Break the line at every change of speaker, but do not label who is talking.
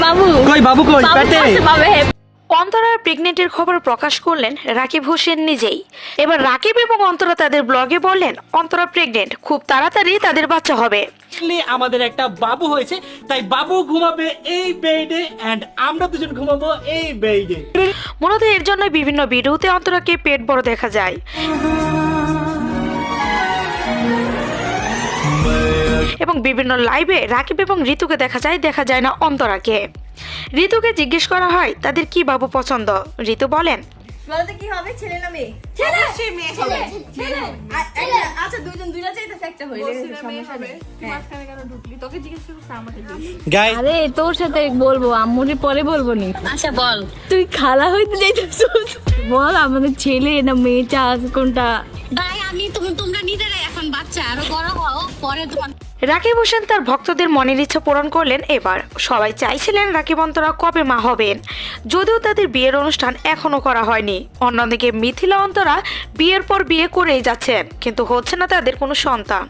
বাবু
কই বাবু কই পেটে?
অন্তরার প্রেগনেন্টের খবর প্রকাশ করলেন রাকিব হোসেন নিজেই। এবার রাকিব এবং অন্তরা তাদের ব্লগে বললেন অন্তরা প্রেগনেন্ট, খুব তাড়াতাড়ি তাদের বাচ্চা হবে।
আমাদের একটা বাবু হয়েছে, তাই বাবু ঘুমাবে এই বেডে এন্ড আমরা দুজন ঘুমাবো এই বেডে।
মূলত এর জন্য বিভিন্ন ভিডিওতে অন্তরাকে পেট বড় দেখা যায়। এবং বিভিন্ন লাইভে রাকিব এবং ঋতুকে দেখা যায় না অন্তরাকে। ঋতুকে জিজ্ঞেস করা হয় তাদের কি বাবু পছন্দ। ঋতু বলেন
বলতে কি হবে, ছেলে না মেয়ে? অবশ্যই মেয়ে হবে। ছেলে আচ্ছা, দুইটা চাইতেছে, একটা হইলে সমস্যা নেই। মাঝখানে কেন ঢুকলি? তোকে জিজ্ঞেস করছিস আমাকে
গাইস
আরে তোর সাথে বলবো, আম্মুরে পরে বলবো নি।
আচ্ছা বল,
তুই খালা হইতে যাইতেছিস, বল আমাদের ছেলে না মেয়ে চাস কোনটা?
ভাই আমি তোমরা নিজেরাই এখন বাচ্চা, আরো বড় হও, পরে তোমার।
রাকিব হোসেন তার ভক্তদের মনের ইচ্ছা পূরণ করলেন। এবার সবাই চাইছিলেন রাকিব অন্তরা কবে মা হবেন, যদিও তাদের বিয়ের অনুষ্ঠান এখনো করা হয়নি। অন্যদিকে মিথিলা অন্তরা বিয়ের পর বিয়ে করেই যাচ্ছেন, কিন্তু হচ্ছে না তাদের কোনো সন্তান।